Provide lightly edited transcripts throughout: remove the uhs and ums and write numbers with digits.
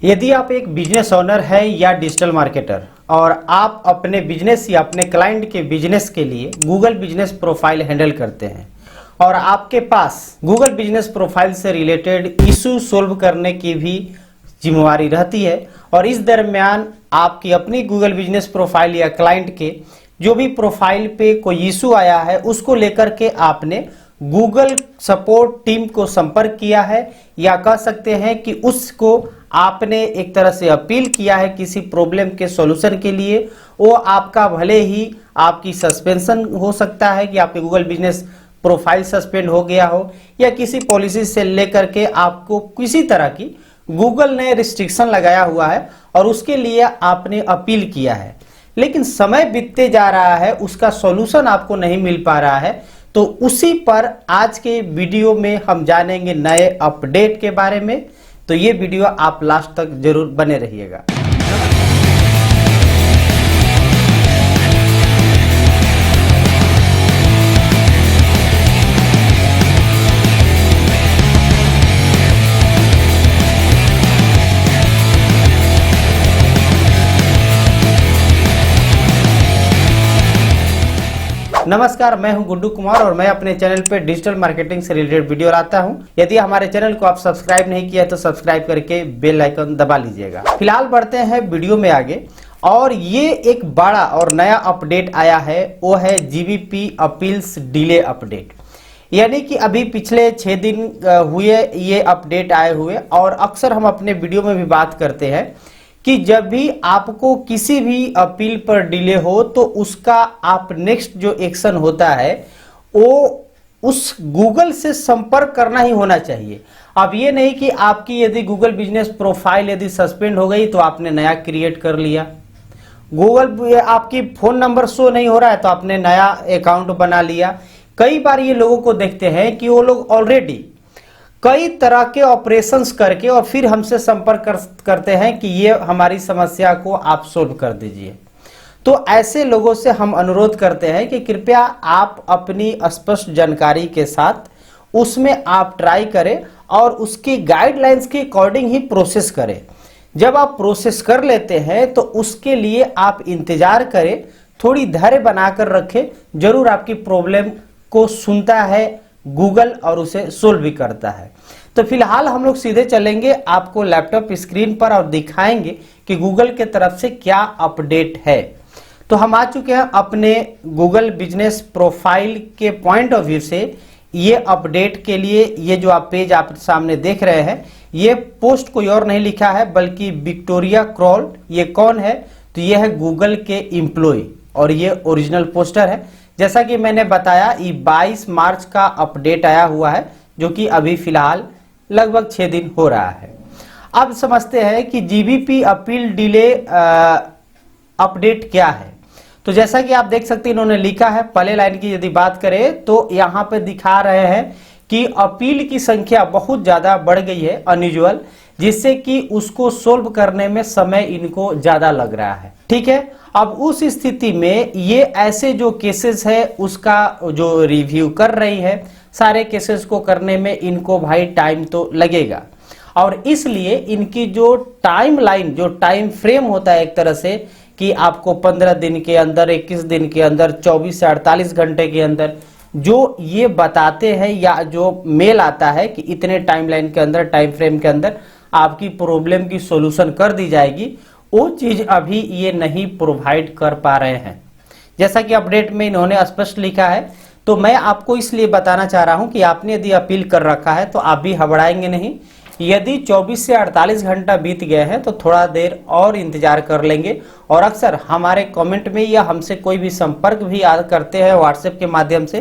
यदि आप एक बिजनेस ओनर है या डिजिटल मार्केटर और आप अपने बिजनेस या अपने क्लाइंट के बिजनेस के लिए गूगल बिजनेस प्रोफाइल हैंडल करते हैं और आपके पास गूगल बिजनेस प्रोफाइल से रिलेटेड इशू सोल्व करने की भी जिम्मेवारी रहती है और इस दरमियान आपकी अपनी गूगल बिजनेस प्रोफाइल या क्लाइंट के जो भी प्रोफाइल पे कोई इशू आया है उसको लेकर के आपने गूगल सपोर्ट टीम को संपर्क किया है या कह सकते हैं कि उसको आपने एक तरह से अपील किया है किसी प्रॉब्लम के सॉल्यूशन के लिए। वो आपका भले ही आपकी सस्पेंशन हो सकता है कि आपके गूगल बिजनेस प्रोफाइल सस्पेंड हो गया हो या किसी पॉलिसी से लेकर के आपको किसी तरह की गूगल ने रिस्ट्रिक्शन लगाया हुआ है और उसके लिए आपने अपील किया है, लेकिन समय बीतते जा रहा है, उसका सॉल्यूशन आपको नहीं मिल पा रहा है। तो उसी पर आज के वीडियो में हम जानेंगे नए अपडेट के बारे में। तो ये वीडियो आप लास्ट तक जरूर बने रहिएगा। नमस्कार, मैं हूं गुड्डू कुमार और मैं अपने चैनल पे डिजिटल मार्केटिंग से रिलेटेड वीडियो लाता हूं। यदि हमारे चैनल को आप सब्सक्राइब नहीं किया तो सब्सक्राइब करके बेल आइकन दबा लीजिएगा। फिलहाल बढ़ते हैं वीडियो में आगे और ये एक बड़ा और नया अपडेट आया है, वो है जीबीपी अपील्स डिले अपडेट। यानी कि अभी पिछले 6 दिन हुए ये अपडेट आए हुए और अक्सर हम अपने वीडियो में भी बात करते हैं कि जब भी आपको किसी भी अपील पर डिले हो तो उसका आप नेक्स्ट जो एक्शन होता है वो उस गूगल से संपर्क करना ही होना चाहिए। अब ये नहीं कि आपकी यदि गूगल बिजनेस प्रोफाइल यदि सस्पेंड हो गई तो आपने नया क्रिएट कर लिया, गूगल आपकी फोन नंबर शो नहीं हो रहा है तो आपने नया अकाउंट बना लिया। कई बार ये लोगों को देखते हैं कि वो लोग ऑलरेडी कई तरह के ऑपरेशंस करके और फिर हमसे संपर्क करते हैं कि ये हमारी समस्या को आप सोल्व कर दीजिए। तो ऐसे लोगों से हम अनुरोध करते हैं कि कृपया आप अपनी स्पष्ट जानकारी के साथ उसमें आप ट्राई करें और उसकी गाइडलाइंस के अकॉर्डिंग ही प्रोसेस करें। जब आप प्रोसेस कर लेते हैं तो उसके लिए आप इंतजार करें, थोड़ी धैर्य बनाकर रखें, जरूर आपकी प्रॉब्लम को सुनता है गूगल और उसे सोल्व भी करता है। तो फिलहाल हम लोग सीधे चलेंगे आपको लैपटॉप स्क्रीन पर और दिखाएंगे कि गूगल के तरफ से क्या अपडेट है। तो हम आ चुके हैं अपने गूगल बिजनेस प्रोफाइल के पॉइंट ऑफ व्यू से। ये अपडेट के लिए ये जो आप पेज आप सामने देख रहे हैं, ये पोस्ट कोई और नहीं लिखा है बल्कि विक्टोरिया क्रॉल। ये कौन है? तो ये है गूगल के एम्प्लॉय और ये ओरिजिनल पोस्टर है। जैसा कि मैंने बताया ये 22 मार्च का अपडेट आया हुआ है जो कि अभी फिलहाल लगभग 6 दिन हो रहा है। अब समझते हैं कि जीबीपी अपील डिले अपडेट क्या है। तो जैसा कि आप देख सकते हैं इन्होंने लिखा है, पहले लाइन की यदि बात करें तो यहाँ पे दिखा रहे हैं कि अपील की संख्या बहुत ज्यादा बढ़ गई है अनयूजुअल, जिससे कि उसको सोल्व करने में समय इनको ज्यादा लग रहा है। ठीक है, अब उस स्थिति में ये ऐसे जो केसेस है उसका जो रिव्यू कर रही है, सारे केसेस को करने में इनको भाई टाइम तो लगेगा और इसलिए इनकी जो टाइम लाइन, जो टाइम फ्रेम होता है एक तरह से कि आपको 15 दिन के अंदर, 21 दिन के अंदर, 24 से 48 घंटे के अंदर जो ये बताते हैं या जो मेल आता है कि इतने टाइमलाइन के अंदर, टाइम फ्रेम के अंदर आपकी प्रॉब्लम की सॉल्यूशन कर दी जाएगी, वो चीज अभी ये नहीं प्रोवाइड कर पा रहे हैं। जैसा कि अपडेट में इन्होंने स्पष्ट लिखा है, तो मैं आपको इसलिए बताना चाह रहा हूं कि आपने यदि अपील कर रखा है तो आप भी घबराएंगे नहीं। यदि 24 से 48 घंटा बीत गए हैं तो थोड़ा देर और इंतजार कर लेंगे। और अक्सर हमारे कमेंट में या हमसे कोई भी संपर्क भी करते हैं व्हाट्सएप के माध्यम से,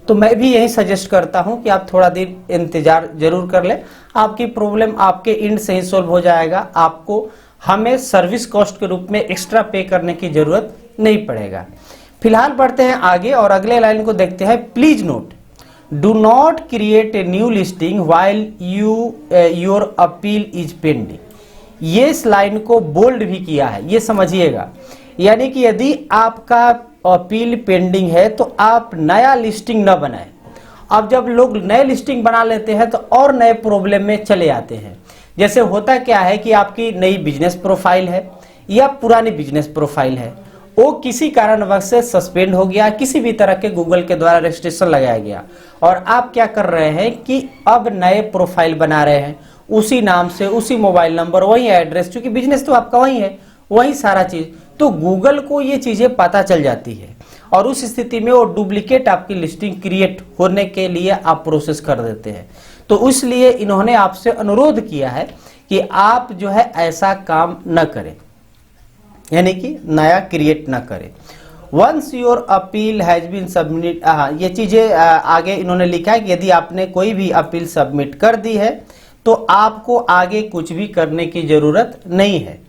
तो मैं भी यही सजेस्ट करता हूं कि आप थोड़ा देर इंतजार जरूर कर लें। आपकी प्रॉब्लम आपके एंड से ही सोल्व हो जाएगा, आपको हमें सर्विस कॉस्ट के रूप में एक्स्ट्रा पे करने की जरूरत नहीं पड़ेगा। फिलहाल बढ़ते हैं आगे और अगले लाइन को देखते हैं। Please note, do not create a new listing while your appeal is pending. ये इस लाइन को बोल्ड भी किया है, ये समझिएगा। यानी कि यदि आपका अपील पेंडिंग है तो आप नया लिस्टिंग न बनाएं। अब जब लोग नए लिस्टिंग बना लेते हैं तो और नए प्रॉब्लम में चले आते हैं। जैसे होता क्या है कि आपकी नई बिजनेस प्रोफाइल है या पुरानी बिजनेस प्रोफाइल है, वो किसी कारणवश से सस्पेंड हो गया, किसी भी तरह के गूगल के द्वारा रेस्ट्रिक्शन लगाया गया, और आप क्या कर रहे हैं कि अब नए प्रोफाइल बना रहे हैं उसी नाम से, उसी मोबाइल नंबर, वही एड्रेस, क्योंकि बिजनेस तो आपका वही है, वही सारा चीज, तो गूगल को ये चीजें पता चल जाती है और उस स्थिति में वो डुप्लीकेट आपकी लिस्टिंग क्रिएट होने के लिए आप प्रोसेस कर देते हैं। तो इसलिए इन्होंने आपसे अनुरोध किया है कि आप जो है ऐसा काम न करें, यानी कि नया क्रिएट न करें। Once your appeal has been submit, ये चीजें आगे इन्होंने लिखा है कि यदि आपने कोई भी अपील सबमिट कर दी है तो आपको आगे कुछ भी करने की जरूरत नहीं है।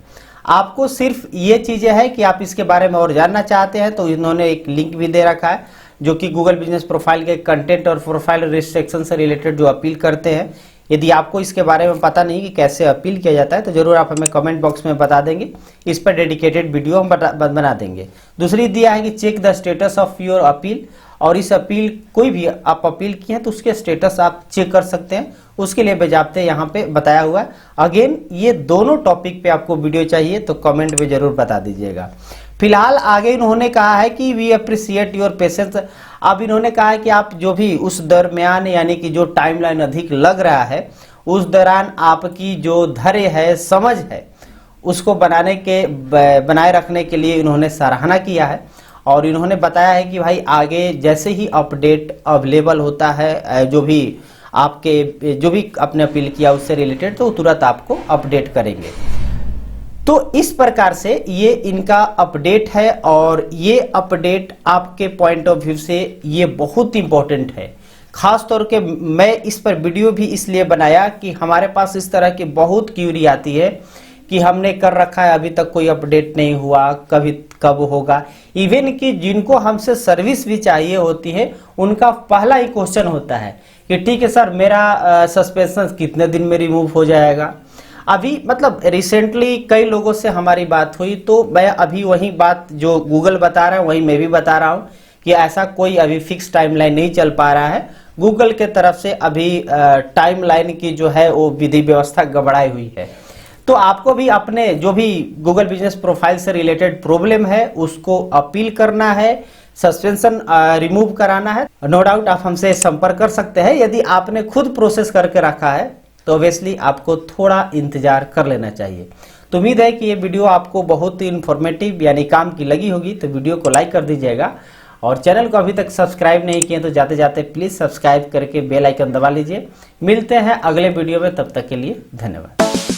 आपको सिर्फ ये चीजें है कि आप इसके बारे में और जानना चाहते हैं तो इन्होंने एक लिंक भी दे रखा है जो कि गूगल बिजनेस प्रोफाइल के कंटेंट और प्रोफाइल रिस्ट्रिक्शन से रिलेटेड जो अपील करते हैं। यदि आपको इसके बारे में पता नहीं कि कैसे अपील किया जाता है तो जरूर आप हमें कमेंट बॉक्स में बता देंगे, इस पर डेडिकेटेड वीडियो हम बना देंगे। दूसरी दिया है कि check the status of your appeal, और इस अपील कोई भी आप अपील किए हैं तो उसके स्टेटस आप चेक कर सकते हैं, उसके लिए बेजाब्ते यहाँ पे बताया हुआ है। अगेन ये दोनों टॉपिक पे आपको वीडियो चाहिए तो कमेंट में जरूर बता दीजिएगा। फिलहाल आगे इन्होंने कहा है कि वी अप्रिशिएट योर पेशेंस। अब इन्होंने कहा है कि आप जो भी उस दरमियान, यानी कि जो टाइमलाइन अधिक लग रहा है उस दौरान आपकी जो धैर्य है, समझ है, उसको बनाए रखने के लिए इन्होंने सराहना किया है। और इन्होंने बताया है कि भाई आगे जैसे ही अपडेट अवेलेबल होता है, जो भी आपने अपील किया उससे रिलेटेड, तो तुरंत आपको अपडेट करेंगे। तो इस प्रकार से ये इनका अपडेट है और ये अपडेट आपके पॉइंट ऑफ व्यू से ये बहुत इंपॉर्टेंट है। खास तौर के मैं इस पर वीडियो भी इसलिए बनाया कि हमारे पास इस तरह की बहुत क्यूरी आती है कि हमने कर रखा है, अभी तक कोई अपडेट नहीं हुआ, कब होगा। इवन कि जिनको हमसे सर्विस भी चाहिए होती है उनका पहला ही क्वेश्चन होता है कि ठीक है सर, मेरा सस्पेंशन कितने दिन में रिमूव हो जाएगा। अभी मतलब रिसेंटली कई लोगों से हमारी बात हुई तो मैं अभी वही बात जो गूगल बता रहा है वही मैं भी बता रहा हूँ कि ऐसा कोई अभी फिक्स टाइमलाइन नहीं चल पा रहा है। गूगल के तरफ से अभी टाइमलाइन की जो है वो विधि व्यवस्था गड़बड़ाई हुई है। तो आपको भी अपने जो भी गूगल बिजनेस प्रोफाइल से रिलेटेड प्रॉब्लम है उसको अपील करना है, सस्पेंशन रिमूव कराना है, नो डाउट आप हमसे संपर्क कर सकते हैं। यदि आपने खुद प्रोसेस करके रखा है तो ऑब्वियसली आपको थोड़ा इंतजार कर लेना चाहिए। तो उम्मीद है कि ये वीडियो आपको बहुत ही इंफॉर्मेटिव यानी काम की लगी होगी, तो वीडियो को लाइक कर दीजिएगा और चैनल को अभी तक सब्सक्राइब नहीं किए तो जाते जाते प्लीज सब्सक्राइब करके बेल आइकन दबा लीजिए। मिलते हैं अगले वीडियो में, तब तक के लिए धन्यवाद।